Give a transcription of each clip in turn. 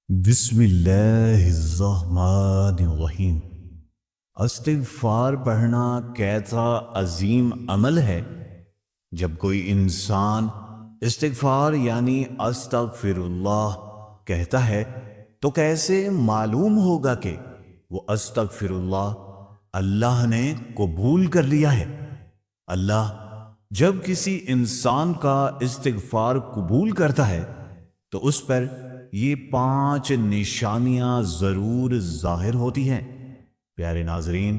بسم اللہ الرحمن الرحیم۔ استغفار پڑھنا کیسا عظیم عمل ہے۔ جب کوئی انسان استغفار یعنی استغفر اللہ کہتا ہے تو کیسے معلوم ہوگا کہ وہ استغفر اللہ اللہ نے قبول کر لیا ہے۔ اللہ جب کسی انسان کا استغفار قبول کرتا ہے تو اس پر یہ 5 نشانیاں ضرور ظاہر ہوتی ہیں۔ پیارے ناظرین،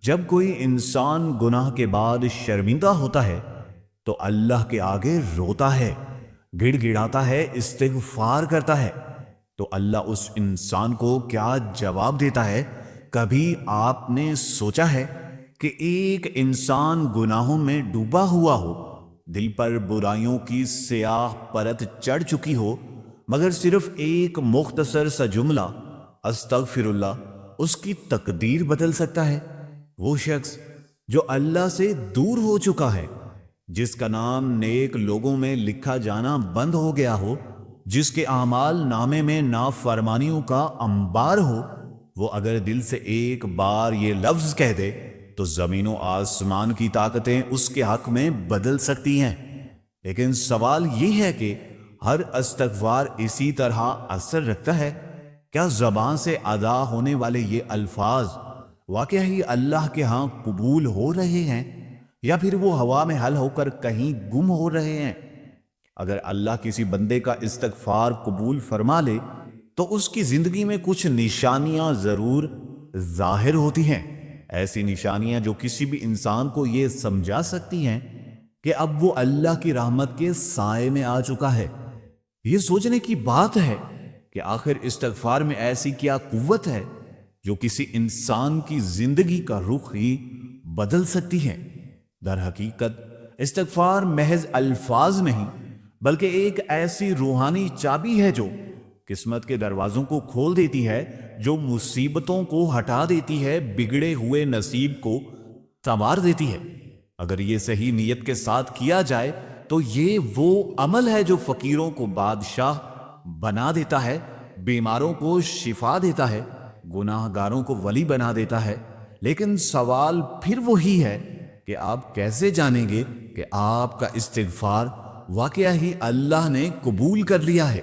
جب کوئی انسان گناہ کے بعد شرمندہ ہوتا ہے تو اللہ کے آگے روتا ہے، گڑ گڑاتا ہے، استغفار کرتا ہے، تو اللہ اس انسان کو کیا جواب دیتا ہے؟ کبھی آپ نے سوچا ہے کہ ایک انسان گناہوں میں ڈوبا ہوا ہو، دل پر برائیوں کی سیاہ پرت چڑھ چکی ہو، مگر صرف ایک مختصر سا جملہ استغفر اللہ اس کی تقدیر بدل سکتا ہے؟ وہ شخص جو اللہ سے دور ہو چکا ہے، جس کا نام نیک لوگوں میں لکھا جانا بند ہو گیا ہو، جس کے اعمال نامے میں نافرمانیوں کا انبار ہو، وہ اگر دل سے ایک بار یہ لفظ کہہ دے تو زمین و آسمان کی طاقتیں اس کے حق میں بدل سکتی ہیں۔ لیکن سوال یہ ہے کہ ہر استغفار اسی طرح اثر رکھتا ہے؟ کیا زبان سے ادا ہونے والے یہ الفاظ واقعہ ہی اللہ کے ہاں قبول ہو رہے ہیں، یا پھر وہ ہوا میں حل ہو کر کہیں گم ہو رہے ہیں؟ اگر اللہ کسی بندے کا استغفار قبول فرما لے تو اس کی زندگی میں کچھ نشانیاں ضرور ظاہر ہوتی ہیں، ایسی نشانیاں جو کسی بھی انسان کو یہ سمجھا سکتی ہیں کہ اب وہ اللہ کی رحمت کے سائے میں آ چکا ہے۔ یہ سوچنے کی بات ہے کہ آخر استغفار میں ایسی کیا قوت ہے جو کسی انسان کی زندگی کا رخ ہی بدل سکتی ہے۔ در حقیقت استغفار محض الفاظ نہیں بلکہ ایک ایسی روحانی چابی ہے جو قسمت کے دروازوں کو کھول دیتی ہے، جو مصیبتوں کو ہٹا دیتی ہے، بگڑے ہوئے نصیب کو سنوار دیتی ہے۔ اگر یہ صحیح نیت کے ساتھ کیا جائے تو یہ وہ عمل ہے جو فقیروں کو بادشاہ بنا دیتا ہے، بیماروں کو شفا دیتا ہے، گناہ گاروں کو ولی بنا دیتا ہے۔ لیکن سوال پھر وہی ہے کہ آپ کیسے جانیں گے کہ آپ کا استغفار واقعہ ہی اللہ نے قبول کر لیا ہے؟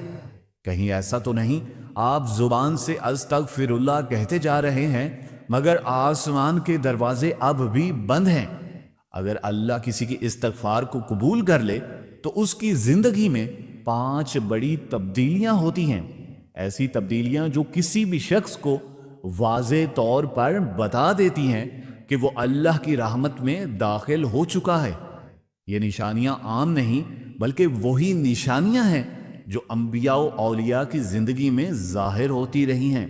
کہیں ایسا تو نہیں آپ زبان سے استغفر اللہ کہتے جا رہے ہیں مگر آسمان کے دروازے اب بھی بند ہیں؟ اگر اللہ کسی کی استغفار کو قبول کر لے تو اس کی زندگی میں 5 بڑی تبدیلیاں ہوتی ہیں، ایسی تبدیلیاں جو کسی بھی شخص کو واضح طور پر بتا دیتی ہیں کہ وہ اللہ کی رحمت میں داخل ہو چکا ہے۔ یہ نشانیاں عام نہیں بلکہ وہی نشانیاں ہیں جو انبیاء و اولیاء کی زندگی میں ظاہر ہوتی رہی ہیں،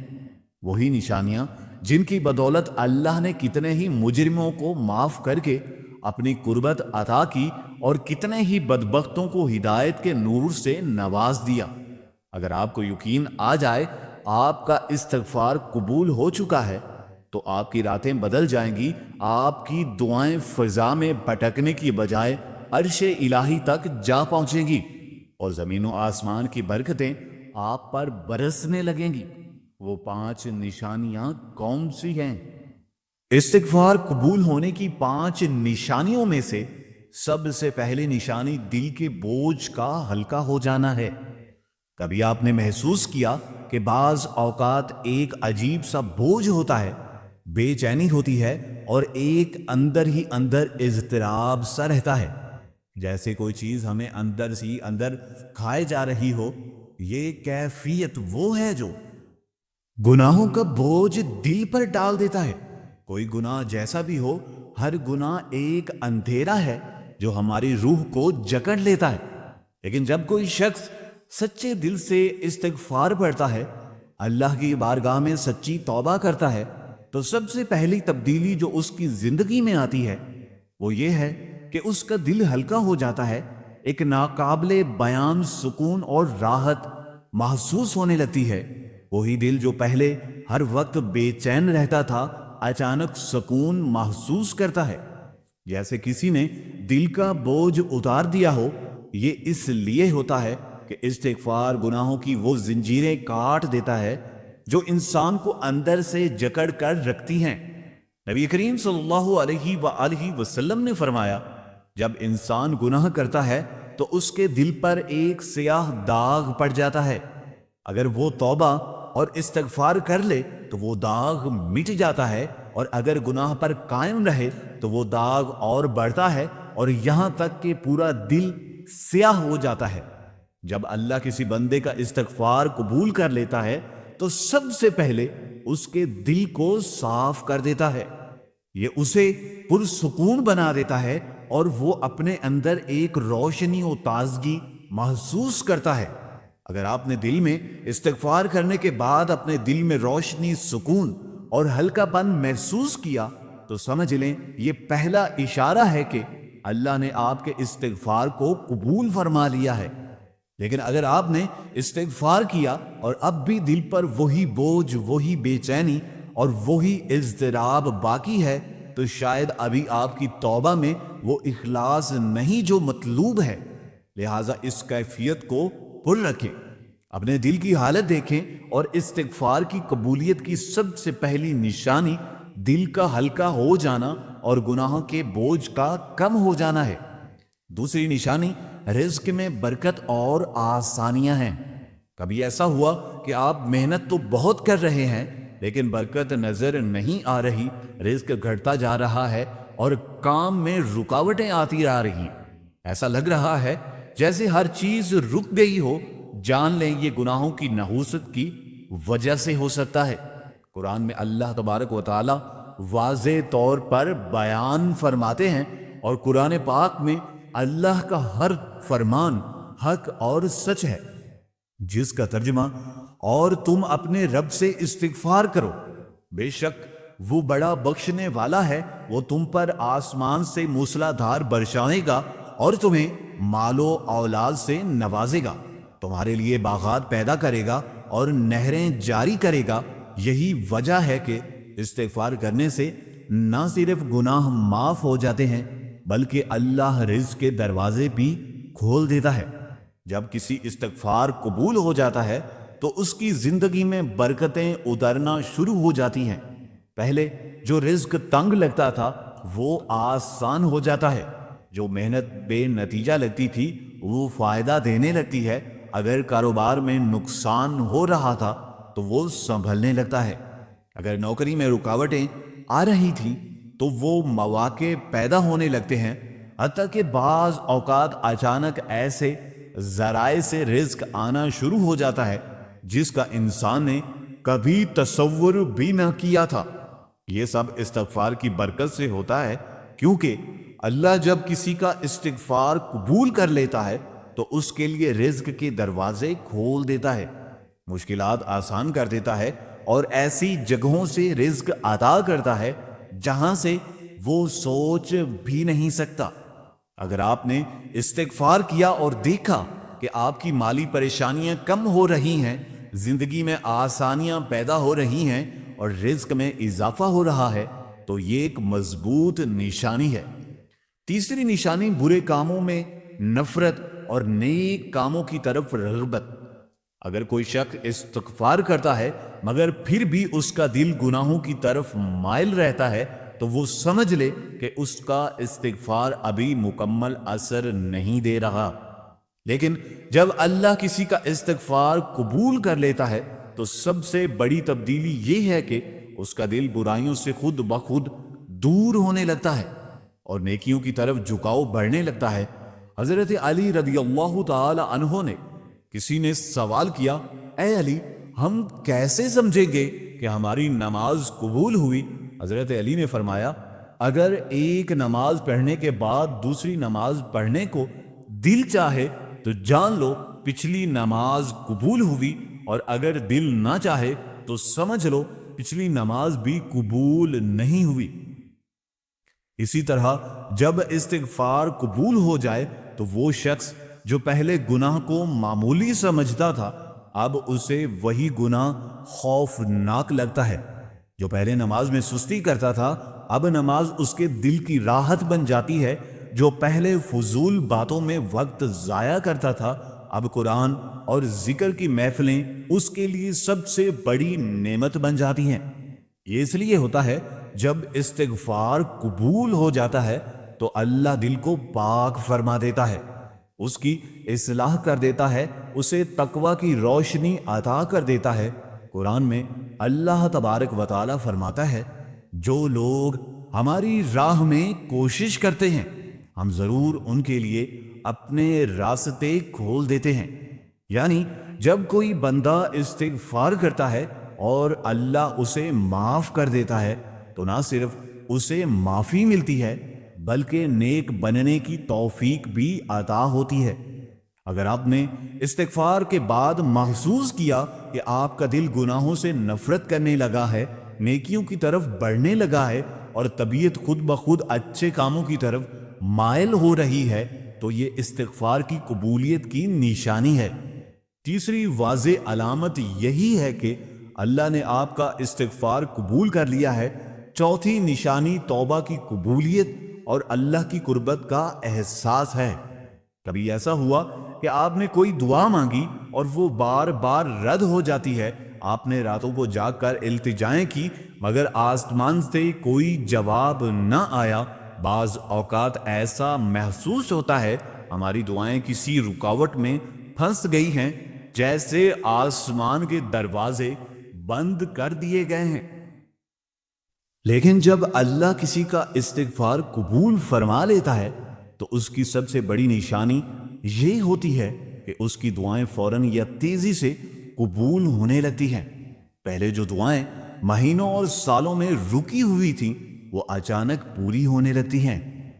وہی نشانیاں جن کی بدولت اللہ نے کتنے ہی مجرموں کو معاف کر کے اپنی قربت عطا کی اور کتنے ہی بدبختوں کو ہدایت کے نور سے نواز دیا۔ اگر آپ کو یقین آ جائے آپ کا استغفار قبول ہو چکا ہے تو آپ کی راتیں بدل جائیں گی، آپ کی دعائیں فضا میں بھٹکنے کی بجائے عرش الہی تک جا پہنچیں گی اور زمین و آسمان کی برکتیں آپ پر برسنے لگیں گی۔ وہ 5 نشانیاں کون سی ہیں؟ استغفار قبول ہونے کی 5 نشانیوں میں سے سب سے پہلی نشانی دل کے بوجھ کا ہلکا ہو جانا ہے۔ کبھی آپ نے محسوس کیا کہ بعض اوقات ایک عجیب سا بوجھ ہوتا ہے، بے چینی ہوتی ہے اور ایک اندر ہی اندر اضطراب سا رہتا ہے، جیسے کوئی چیز ہمیں اندر سے اندر کھائے جا رہی ہو؟ یہ کیفیت وہ ہے جو گناہوں کا بوجھ دل پر ڈال دیتا ہے۔ کوئی گناہ جیسا بھی ہو، ہر گناہ ایک اندھیرا ہے جو ہماری روح کو جکڑ لیتا ہے۔ لیکن جب کوئی شخص سچے دل سے استغفار پڑھتا ہے، اللہ کی بارگاہ میں سچی توبہ کرتا ہے، تو سب سے پہلی تبدیلی جو اس کی زندگی میں آتی ہے وہ یہ ہے کہ اس کا دل ہلکا ہو جاتا ہے، ایک ناقابل بیان سکون اور راحت محسوس ہونے لگتی ہے۔ وہی دل جو پہلے ہر وقت بے چین رہتا تھا اچانک سکون محسوس کرتا ہے، جیسے کسی نے دل کا بوجھ اتار دیا ہو۔ یہ اس لیے ہوتا ہے کہ کہ استغفار گناہوں کی وہ زنجیریں کاٹ دیتا ہے جو انسان کو اندر سے جکڑ کر رکھتی ہیں۔ نبی کریم صلی اللہ علیہ وآلہ وسلم نے فرمایا، جب انسان گناہ کرتا ہے تو اس کے دل پر ایک سیاہ داغ پڑ جاتا ہے۔ اگر وہ توبہ اور استغفار کر لے تو وہ داغ مٹ جاتا ہے، اور اگر گناہ پر قائم رہے تو وہ داغ اور بڑھتا ہے، اور یہاں تک کہ پورا دل سیاہ ہو جاتا ہے۔ جب اللہ کسی بندے کا استغفار قبول کر لیتا ہے تو سب سے پہلے اس کے دل کو صاف کر دیتا ہے، یہ اسے پرسکون بنا دیتا ہے، اور وہ اپنے اندر ایک روشنی و تازگی محسوس کرتا ہے۔ اگر آپ نے دل میں استغفار کرنے کے بعد اپنے دل میں روشنی، سکون اور ہلکا پن محسوس کیا تو سمجھ لیں یہ پہلا اشارہ ہے کہ اللہ نے آپ کے استغفار کو قبول فرما لیا ہے۔ لیکن اگر آپ نے استغفار کیا اور اب بھی دل پر وہی بوجھ، وہی بے چینی اور وہی اضطراب باقی ہے تو شاید ابھی آپ کی توبہ میں وہ اخلاص نہیں جو مطلوب ہے۔ لہٰذا اس کیفیت کو پر رکھیں، اپنے دل کی حالت دیکھیں، اور استغفار کی قبولیت کی سب سے پہلی نشانی دل کا ہلکا ہو جانا اور گناہوں کے بوجھ کا کم ہو جانا ہے۔ دوسری نشانی رزق میں برکت اور آسانیاں ہیں۔ کبھی ایسا ہوا کہ آپ محنت تو بہت کر رہے ہیں لیکن برکت نظر نہیں آ رہی، رزق گھٹتا جا رہا ہے اور کام میں رکاوٹیں آتی آ رہی، ایسا لگ رہا ہے جیسے ہر چیز رک گئی ہو، جان لیں یہ گناہوں کی نحوست کی وجہ سے ہو سکتا ہے۔ قرآن میں اللہ تبارک و تعالی واضح طور پر بیان فرماتے ہیں، اور قرآن پاک میں اللہ کا ہر فرمان حق اور سچ ہے، جس کا ترجمہ اور تم اپنے رب سے استغفار کرو، بے شک وہ بڑا بخشنے والا ہے، وہ تم پر آسمان سے موسلا دھار برسائے گا اور تمہیں مال و اولاد سے نوازے گا، تمہارے لیے باغات پیدا کرے گا اور نہریں جاری کرے گا۔ یہی وجہ ہے کہ استغفار کرنے سے نہ صرف گناہ معاف ہو جاتے ہیں بلکہ اللہ رزق کے دروازے بھی کھول دیتا ہے۔ جب کسی استغفار قبول ہو جاتا ہے تو اس کی زندگی میں برکتیں اترنا شروع ہو جاتی ہیں۔ پہلے جو رزق تنگ لگتا تھا وہ آسان ہو جاتا ہے، جو محنت بے نتیجہ لگتی تھی وہ فائدہ دینے لگتی ہے، اگر کاروبار میں نقصان ہو رہا تھا تو وہ سنبھلنے لگتا ہے، اگر نوکری میں رکاوٹیں آ رہی تھیں تو وہ مواقع پیدا ہونے لگتے ہیں، حتیٰ کہ بعض اوقات اچانک ایسے ذرائع سے رزق آنا شروع ہو جاتا ہے جس کا انسان نے کبھی تصور بھی نہ کیا تھا۔ یہ سب استغفار کی برکت سے ہوتا ہے، کیونکہ اللہ جب کسی کا استغفار قبول کر لیتا ہے تو اس کے لیے رزق کے دروازے کھول دیتا ہے، مشکلات آسان کر دیتا ہے، اور ایسی جگہوں سے رزق عطا کرتا ہے جہاں سے وہ سوچ بھی نہیں سکتا۔ اگر آپ نے استغفار کیا اور دیکھا کہ آپ کی مالی پریشانیاں کم ہو رہی ہیں، زندگی میں آسانیاں پیدا ہو رہی ہیں اور رزق میں اضافہ ہو رہا ہے تو یہ ایک مضبوط نشانی ہے۔ تیسری نشانی برے کاموں میں نفرت اور نیک کاموں کی طرف رغبت۔ اگر کوئی شخص استغفار کرتا ہے مگر پھر بھی اس کا دل گناہوں کی طرف مائل رہتا ہے تو وہ سمجھ لے کہ اس کا استغفار ابھی مکمل اثر نہیں دے رہا۔ لیکن جب اللہ کسی کا استغفار قبول کر لیتا ہے تو سب سے بڑی تبدیلی یہ ہے کہ اس کا دل برائیوں سے خود بخود دور ہونے لگتا ہے اور نیکیوں کی طرف جھکاؤ بڑھنے لگتا ہے۔ حضرت علی رضی اللہ تعالی عنہ نے کسی نے سوال کیا، اے علی، ہم کیسے سمجھیں گے کہ ہماری نماز قبول ہوئی؟ حضرت علی نے فرمایا، اگر ایک نماز پڑھنے کے بعد دوسری نماز پڑھنے کو دل چاہے تو جان لو پچھلی نماز قبول ہوئی، اور اگر دل نہ چاہے تو سمجھ لو پچھلی نماز بھی قبول نہیں ہوئی۔ اسی طرح جب استغفار قبول ہو جائے تو وہ شخص جو پہلے گناہ کو معمولی سمجھتا تھا اب اسے وہی گناہ خوفناک لگتا ہے۔ جو پہلے نماز میں سستی کرتا تھا اب نماز اس کے دل کی راحت بن جاتی ہے۔ جو پہلے فضول باتوں میں وقت ضائع کرتا تھا اب قرآن اور ذکر کی محفلیں اس کے لیے سب سے بڑی نعمت بن جاتی ہیں۔ یہ اس لیے ہوتا ہے جب استغفار قبول ہو جاتا ہے تو اللہ دل کو پاک فرما دیتا ہے، اس کی اصلاح کر دیتا ہے، اسے تقوی کی روشنی عطا کر دیتا ہے۔ قرآن میں اللہ تبارک و تعالی فرماتا ہے، جو لوگ ہماری راہ میں کوشش کرتے ہیں ہم ضرور ان کے لیے اپنے راستے کھول دیتے ہیں۔ یعنی جب کوئی بندہ استغفار کرتا ہے اور اللہ اسے معاف کر دیتا ہے تو نہ صرف اسے معافی ملتی ہے بلکہ نیک بننے کی توفیق بھی عطا ہوتی ہے۔ اگر آپ نے استغفار کے بعد محسوس کیا کہ آپ کا دل گناہوں سے نفرت کرنے لگا ہے، نیکیوں کی طرف بڑھنے لگا ہے اور طبیعت خود بخود اچھے کاموں کی طرف مائل ہو رہی ہے، تو یہ استغفار کی قبولیت کی نشانی ہے۔ تیسری واضح علامت یہی ہے کہ اللہ نے آپ کا استغفار قبول کر لیا ہے۔ چوتھی نشانی توبہ کی قبولیت اور اللہ کی قربت کا احساس ہے۔ کبھی ایسا ہوا کہ آپ نے کوئی دعا مانگی اور وہ بار بار رد ہو جاتی ہے، آپ نے راتوں کو جاگ کر التجائیں کی مگر آسمان سے کوئی جواب نہ آیا۔ بعض اوقات ایسا محسوس ہوتا ہے ہماری دعائیں کسی رکاوٹ میں پھنس گئی ہیں، جیسے آسمان کے دروازے بند کر دیے گئے ہیں۔ لیکن جب اللہ کسی کا استغفار قبول فرما لیتا ہے تو اس کی سب سے بڑی نشانی یہ ہوتی ہے کہ اس کی دعائیں فوراً یا تیزی سے قبول ہونے لگتی ہیں۔ پہلے جو دعائیں مہینوں اور سالوں میں رکی ہوئی تھیں وہ اچانک پوری ہونے لگتی ہیں،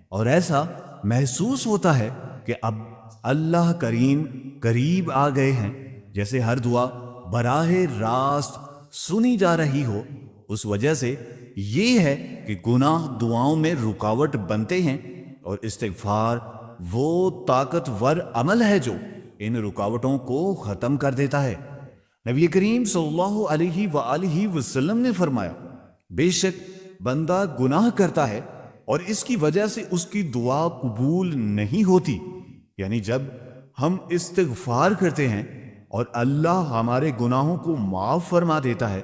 اور ایسا محسوس ہوتا ہے کہ اب اللہ کریم قریب آ گئے ہیں، جیسے ہر دعا براہ راست سنی جا رہی ہو۔ اس وجہ سے یہ ہے کہ گناہ دعاؤں میں رکاوٹ بنتے ہیں، اور استغفار وہ طاقتور عمل ہے جو ان رکاوٹوں کو ختم کر دیتا ہے۔ نبی کریم صلی اللہ علیہ وآلہ وسلم نے فرمایا، بے شک بندہ گناہ کرتا ہے اور اس کی وجہ سے اس کی دعا قبول نہیں ہوتی، یعنی جب ہم استغفار کرتے ہیں اور اللہ ہمارے گناہوں کو معاف فرما دیتا ہے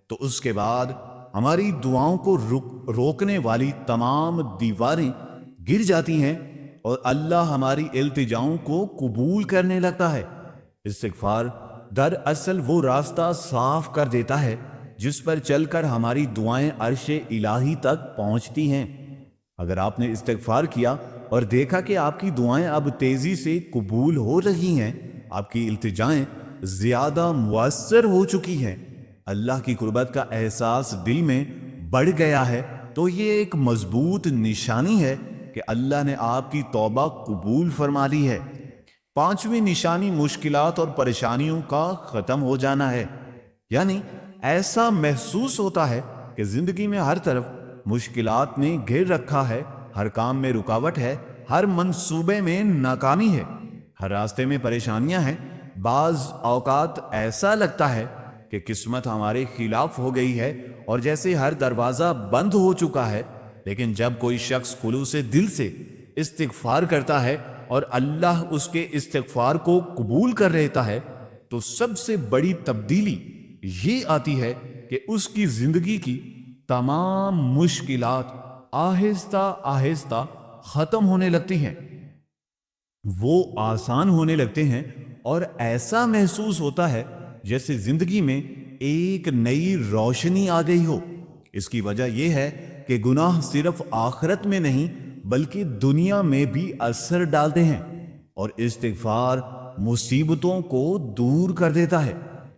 تو اس کے بعد ہماری دعاؤں کو روکنے والی تمام دیواریں گر جاتی ہیں اور اللہ ہماری التجاؤں کو قبول کرنے لگتا ہے۔ استغفار دراصل وہ راستہ صاف کر دیتا ہے جس پر چل کر ہماری دعائیں عرش الہی تک پہنچتی ہیں۔ اگر آپ نے استغفار کیا اور دیکھا کہ آپ کی دعائیں اب تیزی سے قبول ہو رہی ہیں، آپ کی التجائیں زیادہ مؤثر ہو چکی ہیں، اللہ کی قربت کا احساس دل میں بڑھ گیا ہے، تو یہ ایک مضبوط نشانی ہے کہ اللہ نے آپ کی توبہ قبول فرما لی ہے۔ پانچویں نشانی مشکلات اور پریشانیوں کا ختم ہو جانا ہے، یعنی ایسا محسوس ہوتا ہے کہ زندگی میں ہر طرف مشکلات نے گھیر رکھا ہے، ہر کام میں رکاوٹ ہے، ہر منصوبے میں ناکامی ہے، ہر راستے میں پریشانیاں ہیں۔ بعض اوقات ایسا لگتا ہے کہ قسمت ہمارے خلاف ہو گئی ہے اور جیسے ہر دروازہ بند ہو چکا ہے، لیکن جب کوئی شخص خلوص دل سے استغفار کرتا ہے اور اللہ اس کے استغفار کو قبول کر لیتا ہے تو سب سے بڑی تبدیلی یہ آتی ہے کہ اس کی زندگی کی تمام مشکلات آہستہ آہستہ ختم ہونے لگتی ہیں، وہ آسان ہونے لگتے ہیں، اور ایسا محسوس ہوتا ہے جیسے زندگی میں ایک نئی روشنی آ گئی ہو۔ اس کی وجہ یہ ہے کہ گناہ صرف آخرت میں نہیں بلکہ دنیا میں بھی اثر ڈالتے ہیں، اور استغفار مصیبتوں کو دور کر دیتا ہے۔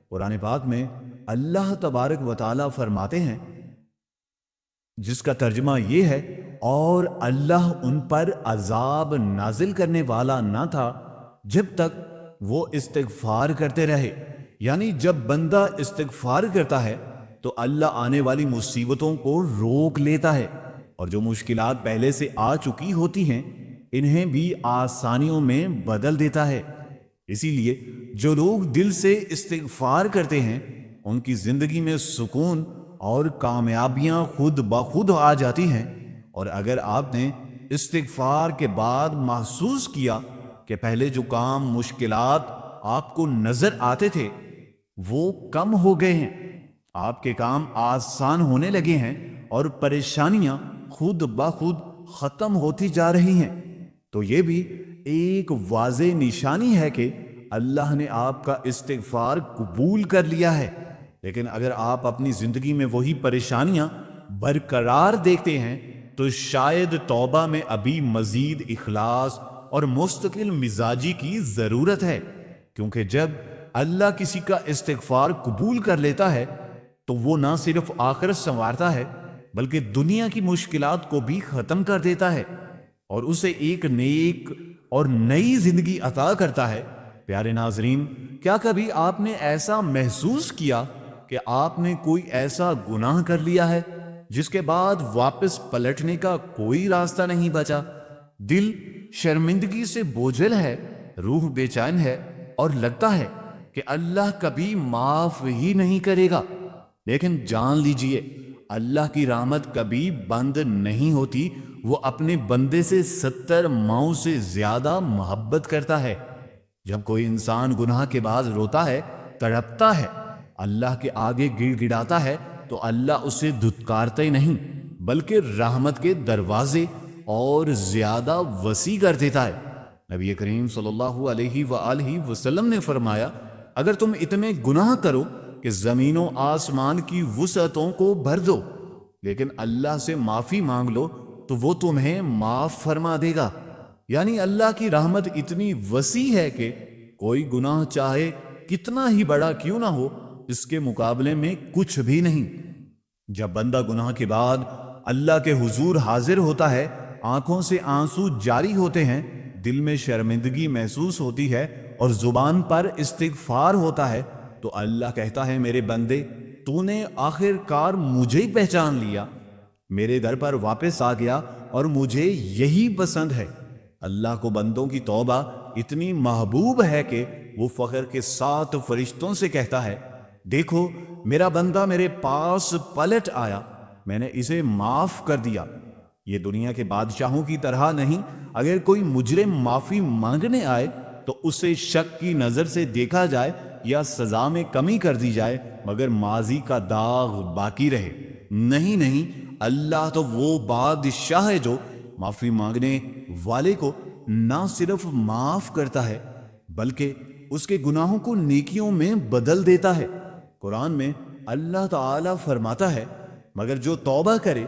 قرآن پاک میں اللہ تبارک و تعالی فرماتے ہیں، جس کا ترجمہ یہ ہے، اور اللہ ان پر عذاب نازل کرنے والا نہ تھا جب تک وہ استغفار کرتے رہے، یعنی جب بندہ استغفار کرتا ہے تو اللہ آنے والی مصیبتوں کو روک لیتا ہے، اور جو مشکلات پہلے سے آ چکی ہوتی ہیں انہیں بھی آسانیوں میں بدل دیتا ہے۔ اسی لیے جو لوگ دل سے استغفار کرتے ہیں ان کی زندگی میں سکون اور کامیابیاں خود بخود آ جاتی ہیں۔ اور اگر آپ نے استغفار کے بعد محسوس کیا کہ پہلے جو کام مشکلات آپ کو نظر آتے تھے وہ کم ہو گئے ہیں، آپ کے کام آسان ہونے لگے ہیں اور پریشانیاں خود بخود ختم ہوتی جا رہی ہیں۔ تو یہ بھی ایک واضح نشانی ہے کہ اللہ نے آپ کا استغفار قبول کر لیا ہے۔ لیکن اگر آپ اپنی زندگی میں وہی پریشانیاں برقرار دیکھتے ہیں تو شاید توبہ میں ابھی مزید اخلاص اور مستقل مزاجی کی ضرورت ہے، کیونکہ جب اللہ کسی کا استغفار قبول کر لیتا ہے تو وہ نہ صرف آخرت سنوارتا ہے بلکہ دنیا کی مشکلات کو بھی ختم کر دیتا ہے اور اسے ایک نیک اور نئی زندگی عطا کرتا ہے۔ پیارے ناظرین، کیا کبھی آپ نے ایسا محسوس کیا کہ آپ نے کوئی ایسا گناہ کر لیا ہے جس کے بعد واپس پلٹنے کا کوئی راستہ نہیں بچا؟ دل شرمندگی سے بوجھل ہے، روح بے چین ہے اور لگتا ہے کہ اللہ کبھی معاف ہی نہیں کرے گا۔ لیکن جان لیجئے، اللہ کی رحمت کبھی بند نہیں ہوتی، وہ اپنے بندے سے 70 ماؤں سے زیادہ محبت کرتا ہے۔ جب کوئی انسان گناہ کے بعد روتا ہے، تڑپتا ہے، اللہ کے آگے گڑ گڑاتا ہے تو اللہ اسے دھتکارتا ہی نہیں بلکہ رحمت کے دروازے اور زیادہ وسیع کر دیتا ہے۔ نبی کریم صلی اللہ علیہ وآلہ وسلم نے فرمایا، اگر تم اتنے گناہ کرو کہ زمین و آسمان کی وسعتوں کو بھر دو لیکن اللہ سے معافی مانگ لو تو وہ تمہیں معاف فرما دے گا۔ یعنی اللہ کی رحمت اتنی وسیع ہے کہ کوئی گناہ چاہے کتنا ہی بڑا کیوں نہ ہو، اس کے مقابلے میں کچھ بھی نہیں۔ جب بندہ گناہ کے بعد اللہ کے حضور حاضر ہوتا ہے، آنکھوں سے آنسو جاری ہوتے ہیں، دل میں شرمندگی محسوس ہوتی ہے اور زبان پر استغفار ہوتا ہے، تو اللہ کہتا ہے، میرے بندے، تو نے آخر کار مجھے ہی پہچان لیا، میرے در پر واپس آ گیا اور مجھے یہی پسند ہے۔ اللہ کو بندوں کی توبہ اتنی محبوب ہے کہ وہ فخر کے ساتھ فرشتوں سے کہتا ہے، دیکھو میرا بندہ میرے پاس پلٹ آیا، میں نے اسے معاف کر دیا۔ یہ دنیا کے بادشاہوں کی طرح نہیں، اگر کوئی مجرم معافی مانگنے آئے تو اسے شک کی نظر سے دیکھا جائے یا سزا میں کمی کر دی جائے مگر ماضی کا داغ باقی رہے۔ نہیں، اللہ تو وہ بادشاہ ہے جو معافی مانگنے والے کو نہ صرف معاف کرتا ہے بلکہ اس کے گناہوں کو نیکیوں میں بدل دیتا ہے۔ قرآن میں اللہ تعالی فرماتا ہے، مگر جو توبہ کرے،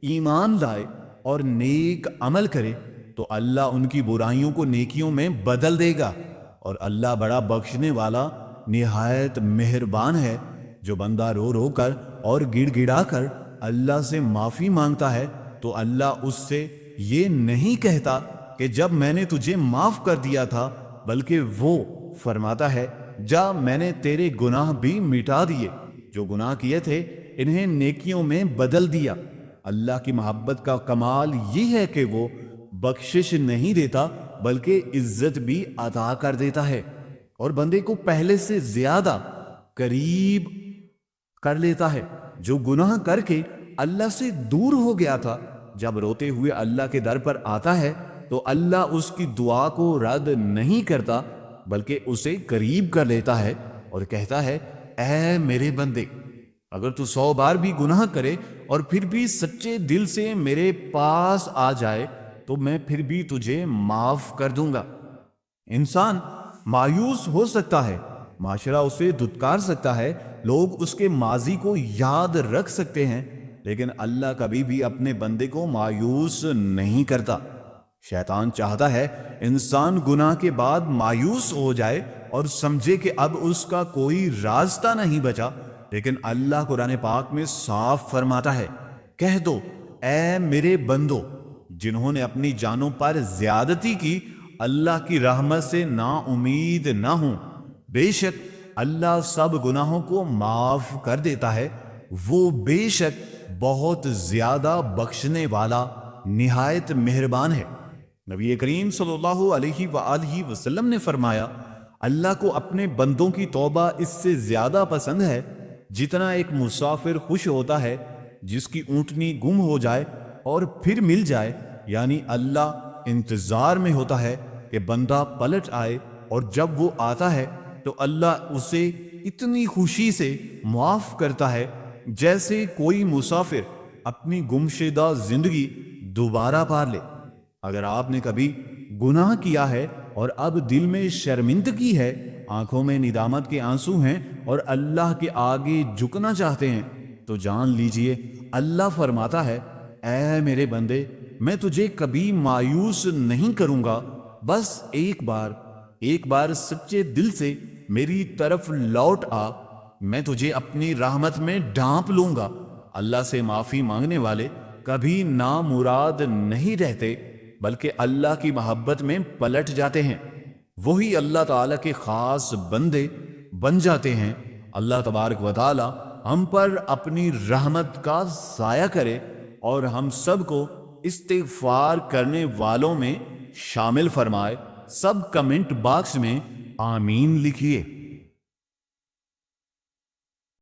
ایمان لائے اور نیک عمل کرے تو اللہ ان کی برائیوں کو نیکیوں میں بدل دے گا، اور اللہ بڑا بخشنے والا نہایت مہربان ہے۔ جو بندہ رو رو کر اور گڑ گڑا کر اللہ سے معافی مانگتا ہے تو اللہ اس سے یہ نہیں کہتا کہ جب میں نے تجھے معاف کر دیا تھا، بلکہ وہ فرماتا ہے، جا میں نے تیرے گناہ بھی مٹا دیے، جو گناہ کیے تھے انہیں نیکیوں میں بدل دیا۔ اللہ کی محبت کا کمال یہ ہے کہ وہ بخشش نہیں دیتا بلکہ عزت بھی عطا کر دیتا ہے اور بندے کو پہلے سے زیادہ قریب کر لیتا ہے۔ جو گناہ کر کے اللہ سے دور ہو گیا تھا، جب روتے ہوئے اللہ کے در پر آتا ہے تو اللہ اس کی دعا کو رد نہیں کرتا بلکہ اسے قریب کر لیتا ہے اور کہتا ہے، اے میرے بندے، اگر تو 100 بار بھی گناہ کرے اور پھر بھی سچے دل سے میرے پاس آ جائے تو میں پھر بھی تجھے معاف کر دوں گا۔ انسان مایوس ہو سکتا ہے، معاشرہ اسے دھتکار سکتا ہے، لوگ اس کے ماضی کو یاد رکھ سکتے ہیں، لیکن اللہ کبھی بھی اپنے بندے کو مایوس نہیں کرتا۔ شیطان چاہتا ہے انسان گناہ کے بعد مایوس ہو جائے اور سمجھے کہ اب اس کا کوئی راستہ نہیں بچا، لیکن اللہ قرآن پاک میں صاف فرماتا ہے، کہہ دو، اے میرے بندو، جنہوں نے اپنی جانوں پر زیادتی کی، اللہ کی رحمت سے نا امید نہ ہوں۔ بے شک اللہ سب گناہوں کو معاف کر دیتا ہے، وہ بے شک بہت زیادہ بخشنے والا نہایت مہربان ہے۔ نبی کریم صلی اللہ علیہ وآلہ وسلم نے فرمایا، اللہ کو اپنے بندوں کی توبہ اس سے زیادہ پسند ہے جتنا ایک مسافر خوش ہوتا ہے جس کی اونٹنی گم ہو جائے اور پھر مل جائے، یعنی اللہ انتظار میں ہوتا ہے کہ بندہ پلٹ آئے، اور جب وہ آتا ہے تو اللہ اسے اتنی خوشی سے معاف کرتا ہے جیسے کوئی مسافر اپنی گمشدہ زندگی دوبارہ پا لے۔ اگر آپ نے کبھی گناہ کیا ہے اور اب دل میں شرمندگی ہے، آنکھوں میں ندامت کے آنسو ہیں اور اللہ کے آگے جھکنا چاہتے ہیں، تو جان لیجئے اللہ فرماتا ہے، اے میرے بندے، میں تجھے کبھی مایوس نہیں کروں گا، بس ایک بار سچے دل سے میری طرف لوٹ آ، میں تجھے اپنی رحمت میں ڈھانپ لوں گا۔ اللہ سے معافی مانگنے والے کبھی نامراد نہیں رہتے، بلکہ اللہ کی محبت میں پلٹ جاتے ہیں، وہی اللہ تعالیٰ کے خاص بندے بن جاتے ہیں۔ اللہ تبارک و تعالیٰ ہم پر اپنی رحمت کا سایہ کرے اور ہم سب کو استغفار کرنے والوں میں شامل فرمائے۔ سب کمنٹ باکس میں آمین لکھیے۔